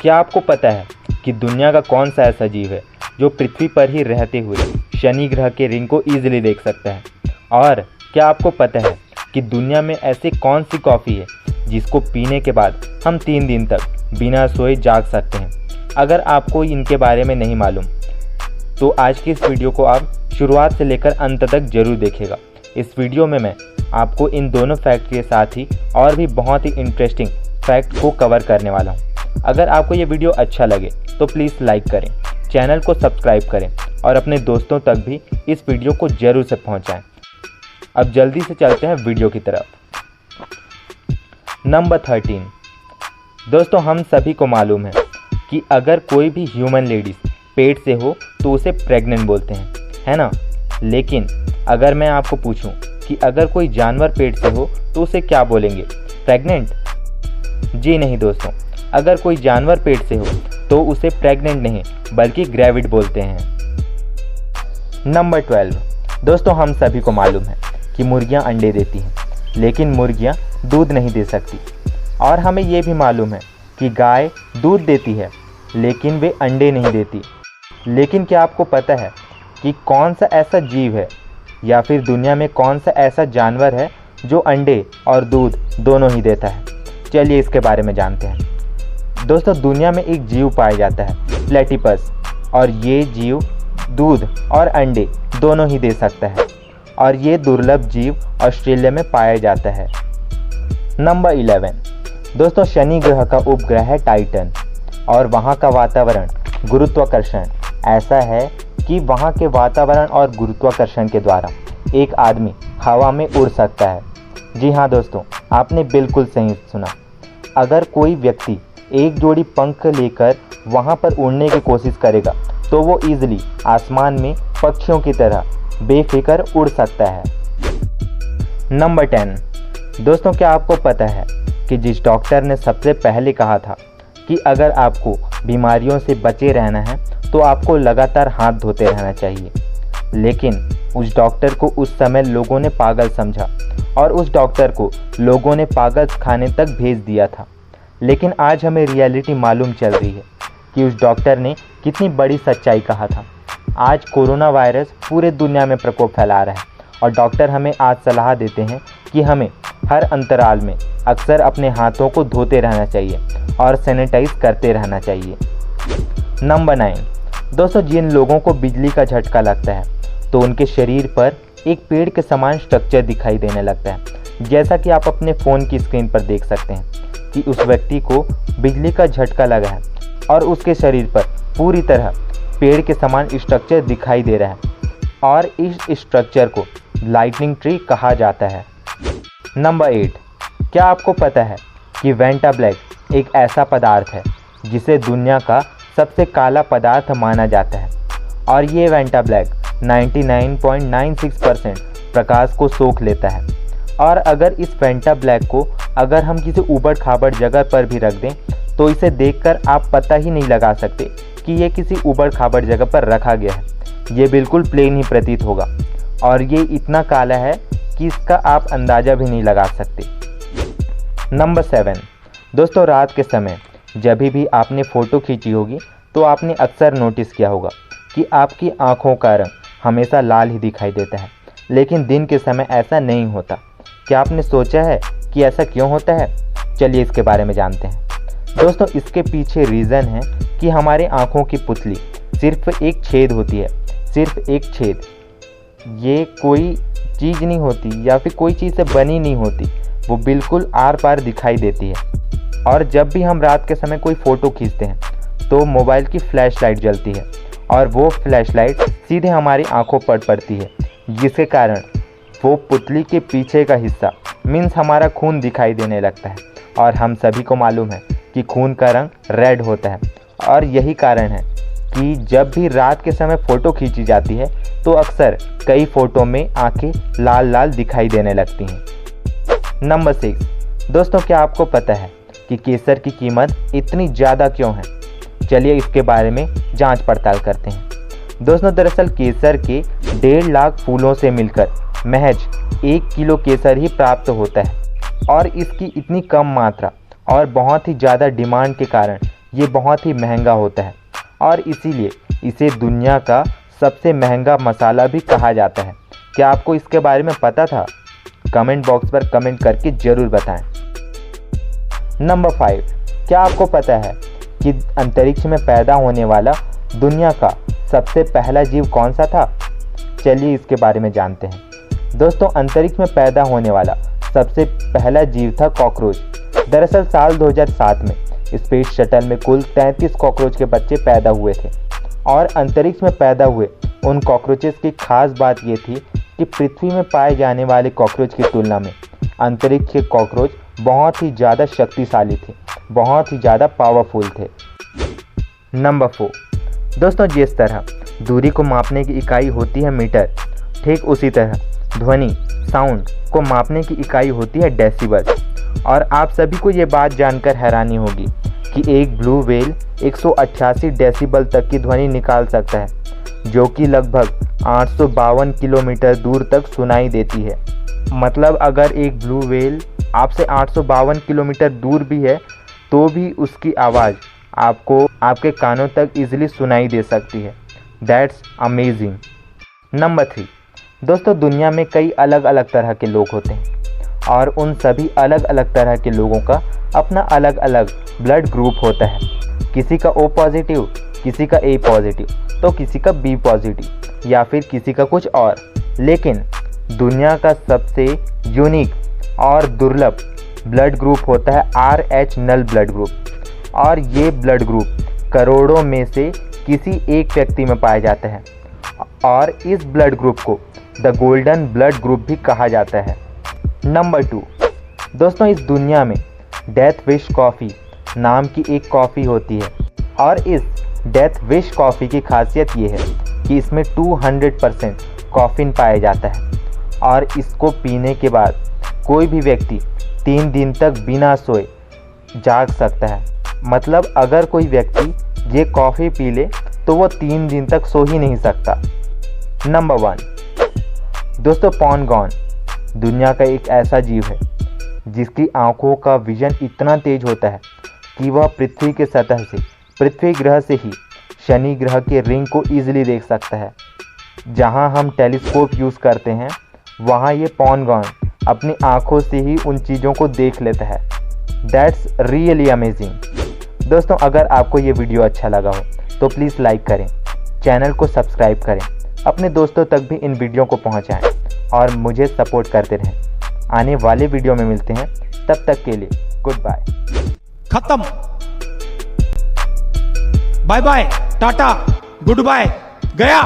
क्या आपको पता है कि दुनिया का कौन सा ऐसा जीव है जो पृथ्वी पर ही रहते हुए शनि ग्रह के रिंग को ईजिली देख सकता है? और क्या आपको पता है कि दुनिया में ऐसी कौन सी कॉफ़ी है जिसको पीने के बाद हम 3 दिन तक बिना सोए जाग सकते हैं? अगर आपको इनके बारे में नहीं मालूम तो आज की इस वीडियो को आप शुरुआत से लेकर अंत तक जरूर देखिएगा। इस वीडियो में मैं आपको इन दोनों फैक्ट के साथ ही और भी बहुत ही इंटरेस्टिंग फैक्ट को कवर करने वाला हूँ। अगर आपको ये वीडियो अच्छा लगे तो प्लीज़ लाइक करें, चैनल को सब्सक्राइब करें और अपने दोस्तों तक भी इस वीडियो को ज़रूर से पहुँचाएँ। अब जल्दी से चलते हैं वीडियो की तरफ। नंबर 13। दोस्तों, हम सभी को मालूम है कि अगर कोई भी ह्यूमन लेडीज़ पेट से हो तो उसे प्रेग्नेंट बोलते हैं, है ना? लेकिन अगर मैं आपको पूछूं कि अगर कोई जानवर पेट से हो तो उसे क्या बोलेंगे? प्रेग्नेंट? जी नहीं दोस्तों, अगर कोई जानवर पेट से हो तो उसे प्रेग्नेंट नहीं बल्कि ग्रेविड बोलते हैं। नंबर 12। दोस्तों, हम सभी को मालूम है कि मुर्गियां अंडे देती हैं, लेकिन मुर्गियां दूध नहीं दे सकती। और हमें ये भी मालूम है कि गाय दूध देती है लेकिन वे अंडे नहीं देती। लेकिन क्या आपको पता है कि कौन सा ऐसा जीव है या फिर दुनिया में कौन सा ऐसा जानवर है जो अंडे और दूध दोनों ही देता है? चलिए इसके बारे में जानते हैं। दोस्तों, दुनिया में एक जीव पाया जाता है प्लेटिपस, और ये जीव दूध और अंडे दोनों ही दे सकता है और ये दुर्लभ जीव ऑस्ट्रेलिया में पाया जाता है। नंबर 11। दोस्तों, शनि ग्रह का उपग्रह है टाइटन और वहाँ का वातावरण गुरुत्वाकर्षण ऐसा है कि वहाँ के वातावरण और गुरुत्वाकर्षण के द्वारा एक आदमी हवा में उड़ सकता है। जी हाँ दोस्तों, आपने बिल्कुल सही सुना। अगर कोई व्यक्ति एक जोड़ी पंख लेकर वहाँ पर उड़ने की कोशिश करेगा तो वो ईजिली आसमान में पक्षियों की तरह बेफिक्र उड़ सकता है। नंबर 10। दोस्तों, क्या आपको पता है कि जिस डॉक्टर ने सबसे पहले कहा था कि अगर आपको बीमारियों से बचे रहना है तो आपको लगातार हाथ धोते रहना चाहिए, लेकिन उस डॉक्टर को उस समय लोगों ने पागल समझा और उस डॉक्टर को लोगों ने पागल खाने तक भेज दिया था। लेकिन आज हमें रियलिटी मालूम चल रही है कि उस डॉक्टर ने कितनी बड़ी सच्चाई कहा था। आज कोरोना वायरस पूरे दुनिया में प्रकोप फैला रहा है और डॉक्टर हमें आज सलाह देते हैं कि हमें हर अंतराल में अक्सर अपने हाथों को धोते रहना चाहिए और सैनिटाइज करते रहना चाहिए। नंबर 9। दोस्तों, जिन लोगों को बिजली का झटका लगता है तो उनके शरीर पर एक पेड़ के समान स्ट्रक्चर दिखाई देने लगता है। जैसा कि आप अपने फ़ोन की स्क्रीन पर देख सकते हैं कि उस व्यक्ति को बिजली का झटका लगा है और उसके शरीर पर पूरी तरह पेड़ के समान स्ट्रक्चर दिखाई दे रहा है और इस स्ट्रक्चर को लाइटनिंग ट्री कहा जाता है। नंबर 8। क्या आपको पता है कि वेंटा ब्लैक एक ऐसा पदार्थ है जिसे दुनिया का सबसे काला पदार्थ माना जाता है और ये वेंटा ब्लैक 99.96% प्रकाश को सोख लेता है। और अगर इस वेंटा ब्लैक को अगर हम किसी ऊबड़ खाबड़ जगह पर भी रख दें तो इसे देखकर आप पता ही नहीं लगा सकते कि ये किसी ऊबड़ खाबड़ जगह पर रखा गया है। ये बिल्कुल प्लेन ही प्रतीत होगा और ये इतना काला है कि इसका आप अंदाज़ा भी नहीं लगा सकते। नंबर 7। दोस्तों, रात के समय जब भी आपने फ़ोटो खींची होगी तो आपने अक्सर नोटिस किया होगा कि आपकी आँखों का रंग हमेशा लाल ही दिखाई देता है, लेकिन दिन के समय ऐसा नहीं होता। क्या आपने सोचा है कि ऐसा क्यों होता है? चलिए इसके बारे में जानते हैं। दोस्तों, इसके पीछे रीज़न है कि हमारे आँखों की पुतली सिर्फ एक छेद होती है, सिर्फ एक छेद। ये कोई चीज़ नहीं होती या फिर कोई चीज़ से बनी नहीं होती, वो बिल्कुल आर पार दिखाई देती है। और जब भी हम रात के समय कोई फ़ोटो खींचते हैं तो मोबाइल की फ्लैश लाइट जलती है और वो फ्लैश लाइट सीधे हमारी आँखों पर पड़ती है, जिसके कारण वो पुतली के पीछे का हिस्सा मीन्स हमारा खून दिखाई देने लगता है। और हम सभी को मालूम है कि खून का रंग रेड होता है और यही कारण है कि जब भी रात के समय फ़ोटो खींची जाती है तो अक्सर कई फ़ोटो में आंखें लाल लाल दिखाई देने लगती हैं। नंबर 6। दोस्तों, क्या आपको पता है कि केसर की कीमत इतनी ज़्यादा क्यों है? चलिए इसके बारे में जांच पड़ताल करते हैं। दोस्तों, दरअसल केसर के 1.5 लाख फूलों से मिलकर महज 1 किलो केसर ही प्राप्त होता है और इसकी इतनी कम मात्रा और बहुत ही ज़्यादा डिमांड के कारण ये बहुत ही महंगा होता है और इसीलिए इसे दुनिया का सबसे महंगा मसाला भी कहा जाता है। क्या आपको इसके बारे में पता था? कमेंट बॉक्स पर कमेंट करके ज़रूर बताएं। नंबर 5, क्या आपको पता है कि अंतरिक्ष में पैदा होने वाला दुनिया का सबसे पहला जीव कौन सा था? चलिए इसके बारे में जानते हैं। दोस्तों, अंतरिक्ष में पैदा होने वाला सबसे पहला जीव था कॉकरोच। दरअसल साल 2007 में स्पेस शटल में कुल 33 कॉकरोच के बच्चे पैदा हुए थे और अंतरिक्ष में पैदा हुए उन कॉकरोचेस की खास बात ये थी कि पृथ्वी में पाए जाने वाले कॉकरोच की तुलना में अंतरिक्ष के कॉकरोच बहुत ही ज़्यादा शक्तिशाली थे, बहुत ही ज़्यादा पावरफुल थे। नंबर 4, दोस्तों, जिस तरह दूरी को मापने की इकाई होती है मीटर, ठीक उसी तरह ध्वनि साउंड को मापने की इकाई होती है डेसिबल। और आप सभी को ये बात जानकर हैरानी होगी कि एक ब्लू व्हेल 188 डेसिबल तक की ध्वनि निकाल सकता है, जो कि लगभग 852 किलोमीटर दूर तक सुनाई देती है। मतलब अगर एक ब्लू व्हेल आपसे 852 किलोमीटर दूर भी है तो भी उसकी आवाज़ आपको आपके कानों तक इजीली सुनाई दे सकती है। That's amazing. नंबर 3, दोस्तों, दुनिया में कई अलग अलग तरह के लोग होते हैं और उन सभी अलग अलग तरह के लोगों का अपना अलग अलग ब्लड ग्रुप होता है। किसी का O पॉजिटिव, किसी का A पॉजिटिव, तो किसी का B पॉजिटिव या फिर किसी का कुछ और। लेकिन दुनिया का सबसे यूनिक और दुर्लभ ब्लड ग्रुप होता है RH नल ब्लड ग्रुप और ये ब्लड ग्रुप करोड़ों में से किसी एक व्यक्ति में पाया जाता है और इस ब्लड ग्रुप को द गोल्डन ब्लड ग्रुप भी कहा जाता है। नंबर 2, दोस्तों, इस दुनिया में डेथ विश कॉफ़ी नाम की एक कॉफ़ी होती है और इस डेथ विश कॉफ़ी की खासियत ये है कि इसमें 200% कॉफ़ीन पाया जाता है और इसको पीने के बाद कोई भी व्यक्ति 3 दिन तक बिना सोए जाग सकता है। मतलब अगर कोई व्यक्ति ये कॉफ़ी पी ले तो वो 3 दिन तक सो ही नहीं सकता। नंबर 1, दोस्तों, पॉनगॉन दुनिया का एक ऐसा जीव है जिसकी आंखों का विजन इतना तेज होता है कि वह पृथ्वी के सतह से, पृथ्वी ग्रह से ही शनि ग्रह के रिंग को ईजिली देख सकता है। जहां हम टेलीस्कोप यूज़ करते हैं वहां ये पॉनगॉन अपनी आंखों से ही उन चीज़ों को देख लेता है। That's really amazing. दोस्तों, अगर आपको ये वीडियो अच्छा लगा हो तो प्लीज़ लाइक करें, चैनल को सब्सक्राइब करें, अपने दोस्तों तक भी इन वीडियो को पहुंचाएं और मुझे सपोर्ट करते रहें। आने वाले वीडियो में मिलते हैं, तब तक के लिए गुड बाय। खत्म। Bye bye, tata, goodbye, गया।